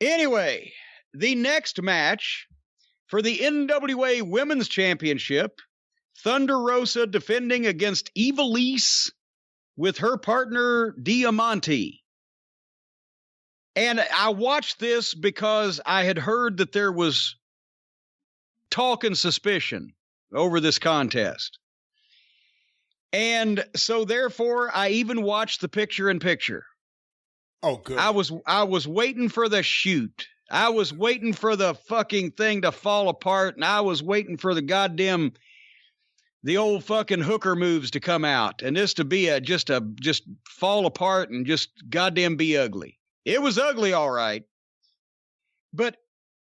Anyway, the next match for the NWA Women's Championship, Thunder Rosa defending against IIvelisse with her partner Diamante. And I watched this because I had heard that there was talk and suspicion over this contest. And so therefore I even watched the picture-in-picture. Oh, good. I was waiting for the shoot. I was waiting for the fucking thing to fall apart, and I was waiting for the old fucking hooker moves to come out, and this to be just fall apart and just goddamn be ugly. It was ugly, all right. But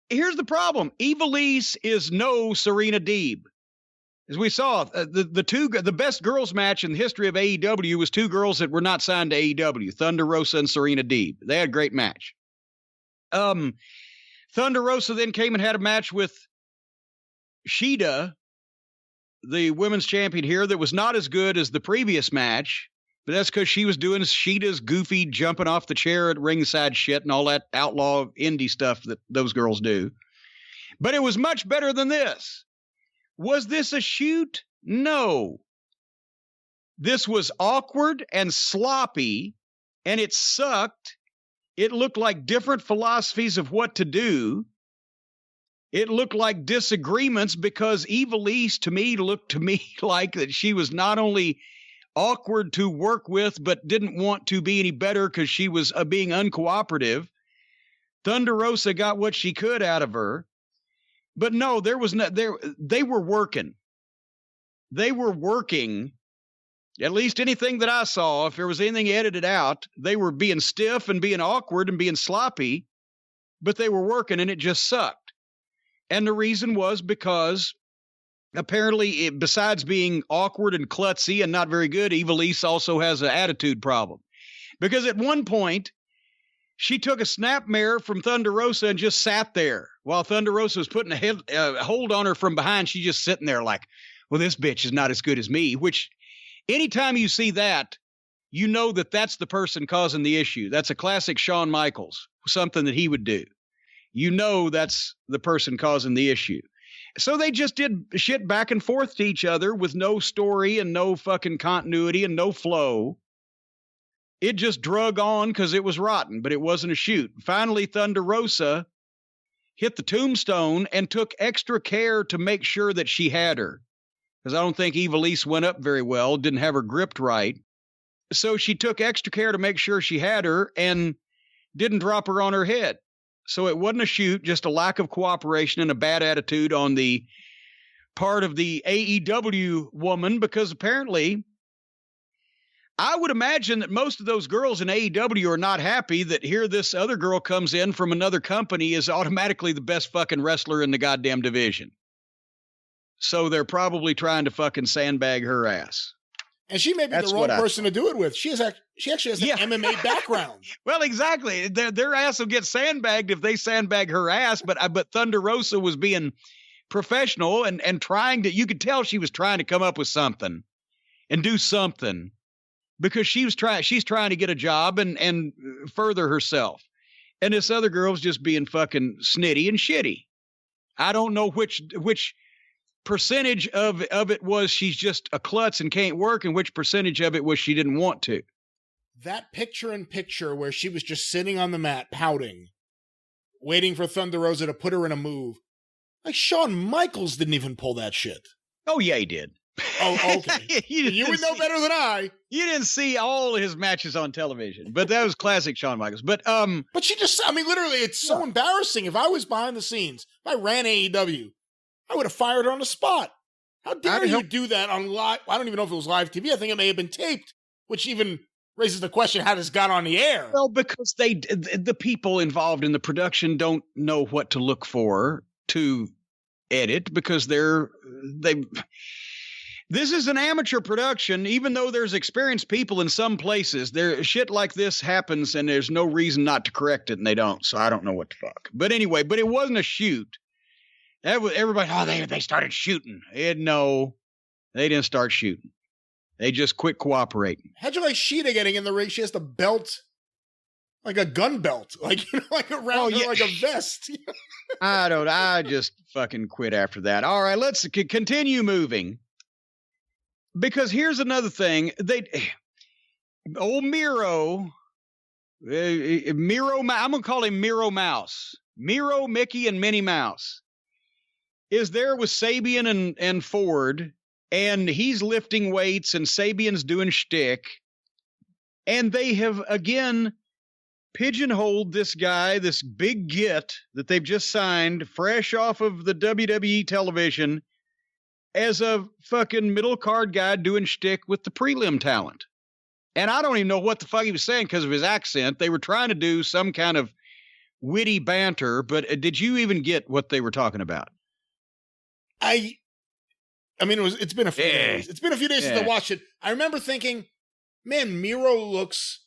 here's the IIvelisse is no Serena Deeb. As we saw, the best girls match in the history of AEW was two girls that were not signed to AEW, Thunder Rosa and Serena Deeb. They had a great match. Thunder Rosa then came and had a match with Shida, the women's champion here, that was not as good as the previous match, but that's because she was doing Shida's goofy jumping off the chair at ringside shit and all that outlaw indie stuff that those girls do. But it was much better than this. Was this a shoot? No. This was awkward and sloppy, and it sucked. It looked like different philosophies of what to do. It looked like disagreements because IIvelisse looked to me like that she was not only awkward to work with, but didn't want to be any better because she was being uncooperative. Thunder Rosa got what she could out of her. But no, they were working. They were working. At least anything that I saw, if there was anything edited out, they were being stiff and being awkward and being sloppy, but they were working and it just sucked. And the reason was because apparently, besides being awkward and klutzy and not very good, IIvelisse also has an attitude problem. Because at one point, she took a snapmare from Thunder Rosa and just sat there while Thunder Rosa was putting a hold on her from behind. She's just sitting there like, well, this bitch is not as good as me, which anytime you see that, you know that that's the person causing the issue. That's a classic Shawn Michaels, something that he would do. You know that's the person causing the issue. So they just did shit back and forth to each other with no story and no fucking continuity and no flow. It just drug on because it was rotten, but it wasn't a shoot. Finally, Thunder Rosa hit the tombstone and took extra care to make sure that she had her. Because I don't think IIvelisse went up very well, didn't have her gripped right. So she took extra care to make sure she had her and didn't drop her on her head. So it wasn't a shoot, just a lack of cooperation and a bad attitude on the part of the AEW woman, because apparently I would imagine that most of those girls in AEW are not happy that here this other girl comes in from another company is automatically the best fucking wrestler in the goddamn division. So they're probably trying to fucking sandbag her ass. And she may be the wrong person to do it with. She actually has an MMA background. Well, exactly. Their ass will get sandbagged if they sandbag her ass. But Thunder Rosa was being professional and trying to. You could tell she was trying to come up with something and do something because she's trying to get a job and further herself. And this other girl's just being fucking snitty and shitty. I don't know which percentage of it was she's just a klutz and can't work, and which percentage of it was she didn't want to. That picture-in-picture where she was just sitting on the mat pouting, waiting for Thunder Rosa to put her in a move. Like, Shawn Michaels didn't even pull that shit. Oh, yeah, he did. Oh, okay. You would know better than I. You didn't see all of his matches on television, but that was classic Shawn Michaels. But she just, I mean, literally, it's so embarrassing. If I was behind the scenes, if I ran AEW, I would have fired her on the spot. How dare you do that on live? I don't even know if it was live TV. I think it may have been taped, which even raises the question how this got on the air. Well, because the people involved in the production don't know what to look for to edit because this is an amateur production. Even though there's experienced people in some places, shit like this happens and there's no reason not to correct it, and they don't. So I don't know what the fuck. But anyway, it wasn't a shoot. That was everybody. They started shooting. No, they didn't start shooting. They just quit cooperating. How'd you like Shida getting in the ring? She has the belt like a gun belt, like like around her, like a vest. I just fucking quit after that. All right, let's continue moving. Because here's another thing. Old Miro, I'm going to call him Miro Mouse. Miro, Mickey, and Minnie Mouse is there with Sabian and Ford, and he's lifting weights, and Sabian's doing shtick. And they have, again, pigeonholed this guy, this big git that they've just signed, fresh off of the WWE television, as a fucking middle card guy doing shtick with the prelim talent. And I don't even know what the fuck he was saying because of his accent. They were trying to do some kind of witty banter, but did you even get what they were talking about? I mean, it's been a few days. It's been a few days since I watched it. I remember thinking, man, Miro looks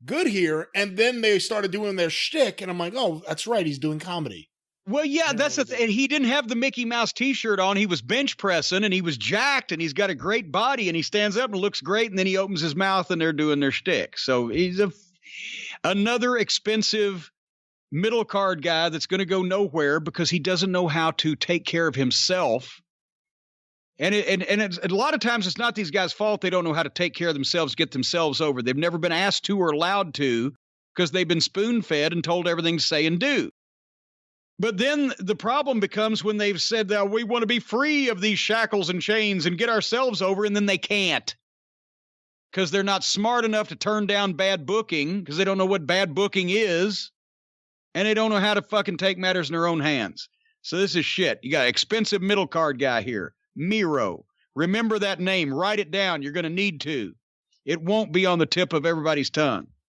good here. And then they started doing their shtick, and I'm like, oh, that's right. He's doing comedy. Well, yeah, that's the thing. And he didn't have the Mickey Mouse t-shirt on. He was bench pressing, and he was jacked, and he's got a great body, and he stands up and looks great, and then he opens his mouth, and they're doing their shtick. So he's another expensive middle card guy that's going to go nowhere because he doesn't know how to take care of himself. And it's, a lot of times it's not these guys' fault. They don't know how to take care of themselves, get themselves over. They've never been asked to or allowed to because they've been spoon-fed and told everything to say and do. But then the problem becomes when they've said that we want to be free of these shackles and chains and get ourselves over, and then they can't because they're not smart enough to turn down bad booking because they don't know what bad booking is, and they don't know how to fucking take matters in their own hands. So this is shit. You got an expensive middle card guy here, Miro. Remember that name. Write it down. You're going to need to. It won't be on the tip of everybody's tongue.